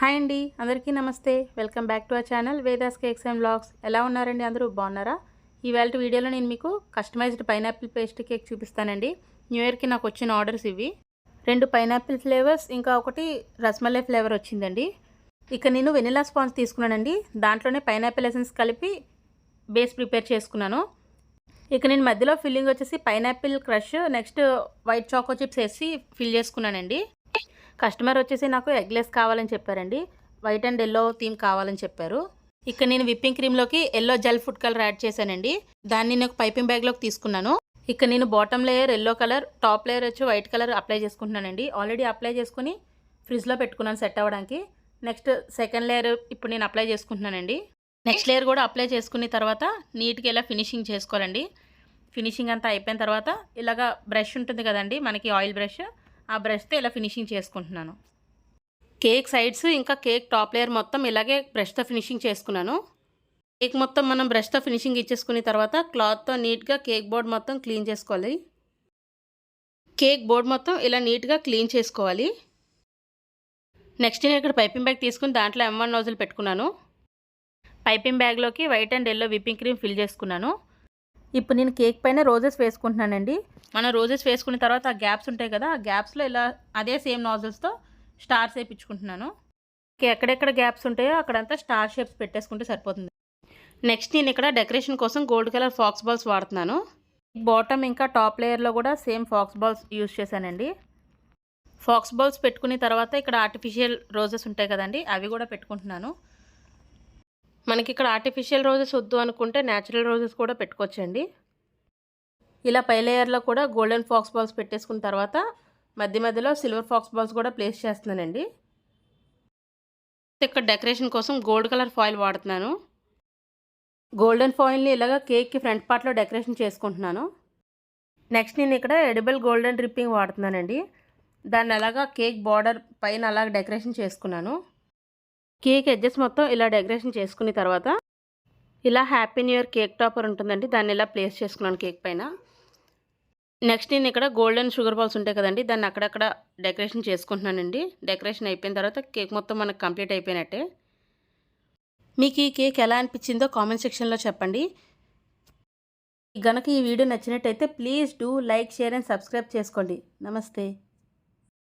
Hi అండి, అందరికీ నమస్తే. Welcome back to our channel Vedas cakes and vlogs. ఎలా ఉన్నారండి? అందరూ బాగున్నారా? ఇవాళ వీడియోలో నేను మీకు కస్టమైజ్డ్ పైనాపిల్ పేస్ట్రీ కేక్ చూపిస్తానండి. న్యూ ఇయర్కి నాకు వచ్చిన ఆర్డర్స్ ఇవి. 2 పైనాపిల్ ఫ్లేవర్స్, ఇంకా ఒకటి రస్మలై ఫ్లేవర్ వచ్చిందండి. ఇక నేను వెనిలా స్పాంజ్ తీసుకున్నానండి. దాంట్లోనే పైనాపిల్ ఎసెన్స్ కలిపి బేస్ ప్రిపేర్ చేసుకున్నాను. ఇక నేను మధ్యలో ఫిల్లింగ్ వచ్చేసి pineapple crush, next white choco chips వేసి ఫిల్ చేసుకున్నానండి. కస్టమర్ వచ్చేసి నాకు ఎగ్లెస్ కావాలని చెప్పారండి. వైట్ అండ్ ఎల్లో థీమ్ కావాలని చెప్పారు. ఇక్కడ నేను విప్పింగ్ క్రీమ్లోకి yellow gel food colour add చేశానండి. దాన్ని నేను పైపింగ్ బ్యాగ్లోకి తీసుకున్నాను. ఇక్కడ నేను bottom layer yellow colour, top layer వచ్చి వైట్ కలర్ అప్లై చేసుకుంటున్నానండి. ఆల్రెడీ అప్లై చేసుకుని ఫ్రిడ్జ్లో పెట్టుకున్నాను సెట్ అవ్వడానికి. నెక్స్ట్ సెకండ్ లేయర్ ఇప్పుడు నేను అప్లై చేసుకుంటున్నానండి. నెక్స్ట్ లేయర్ కూడా అప్లై చేసుకున్న తర్వాత నీట్గా ఇలా ఫినిషింగ్ చేసుకోవాలండి. ఫినిషింగ్ అంతా అయిపోయిన తర్వాత ఇలాగా బ్రష్ ఉంటుంది కదండి మనకి, ఆయిల్ బ్రష్, ఆ బ్రష్తో ఇలా ఫినిషింగ్ చేసుకుంటున్నాను. కేక్ సైడ్స్ ఇంకా కేక్ టాప్ లేయర్ మొత్తం ఇలాగే బ్రష్తో ఫినిషింగ్ చేసుకున్నాను. కేక్ మొత్తం మనం బ్రష్తో ఫినిషింగ్ ఇచ్చేసుకున్న తర్వాత క్లాత్తో నీట్గా కేక్ బోర్డ్ మొత్తం క్లీన్ చేసుకోవాలి. కేక్ బోర్డ్ మొత్తం ఇలా నీట్గా క్లీన్ చేసుకోవాలి. నెక్స్ట్ నేను ఇక్కడ పైపింగ్ బ్యాగ్ తీసుకుని దాంట్లో M1 నోజల్ పెట్టుకున్నాను. పైపింగ్ బ్యాగ్లోకి white and yellow whipping cream fill చేసుకున్నాను. ఇప్పుడు నేను కేక్ పైన రోజెస్ వేసుకుంటున్నానండి. మనం రోజెస్ వేసుకున్న తర్వాత ఆ గ్యాప్స్ ఉంటాయి కదా, ఆ గ్యాప్స్లో ఇలా అదే సేమ్ నాజిల్స్తో స్టార్స్ వేయించుకుంటున్నాను. ఎక్కడెక్కడ గ్యాప్స్ ఉంటాయో అక్కడంతా స్టార్ షేప్స్ పెట్టేసుకుంటే సరిపోతుంది. నెక్స్ట్ నేను ఇక్కడ డెకరేషన్ కోసం గోల్డ్ కలర్ ఫాక్స్ బాల్స్ వాడుతున్నాను. బాటమ్ ఇంకా టాప్ లేయర్లో కూడా సేమ్ ఫాక్స్ బాల్స్ యూజ్ చేశానండి. ఫాక్స్ బాల్స్ పెట్టుకున్న తర్వాత ఇక్కడ ఆర్టిఫిషియల్ రోజెస్ ఉంటాయి కదండి, అవి కూడా పెట్టుకుంటున్నాను. మనకి ఇక్కడ ఆర్టిఫిషియల్ రోజెస్ వద్దు అనుకుంటే న్యాచురల్ రోజెస్ కూడా పెట్టుకోవచ్చండి. ఇలా పై లేయర్లో కూడా గోల్డెన్ ఫాక్స్ బాల్స్ పెట్టేసుకున్న తర్వాత మధ్య మధ్యలో సిల్వర్ ఫాక్స్ బాల్స్ కూడా ప్లేస్ చేస్తున్నానండి. ఇక్కడ డెకరేషన్ కోసం గోల్డ్ కలర్ ఫాయిల్ వాడుతున్నాను. గోల్డెన్ ఫాయిల్ని ఇలాగా కేక్కి ఫ్రంట్ పార్ట్లో డెకరేషన్ చేసుకుంటున్నాను. నెక్స్ట్ నేను ఇక్కడ ఎడిబుల్ గోల్డెన్ డ్రిప్పింగ్ వాడుతున్నానండి. దాన్ని అలాగా కేక్ బార్డర్ పైన అలాగ డెకరేషన్ చేసుకున్నాను. కేక్ ఎడ్జెస్ మొత్తం ఇలా డెకరేషన్ చేసుకున్న తర్వాత ఇలా happy new year cake topper ఉంటుందండి, దాన్ని ఇలా ప్లేస్ చేసుకున్నాను కేక్ పైన. నెక్స్ట్ నేను ఇక్కడ గోల్డెన్ షుగర్ బాల్స్ ఉంటాయి కదండి, దాన్ని అక్కడక్కడ డెకరేషన్ చేసుకుంటున్నానండి. డెకరేషన్ అయిపోయిన తర్వాత కేక్ మొత్తం మనకు కంప్లీట్ అయిపోయినట్టే. మీకు ఈ కేక్ ఎలా అనిపించిందో కామెంట్ సెక్షన్లో చెప్పండి. గనక ఈ వీడియో నచ్చినట్టయితే please do like, share and subscribe చేసుకోండి. నమస్తే.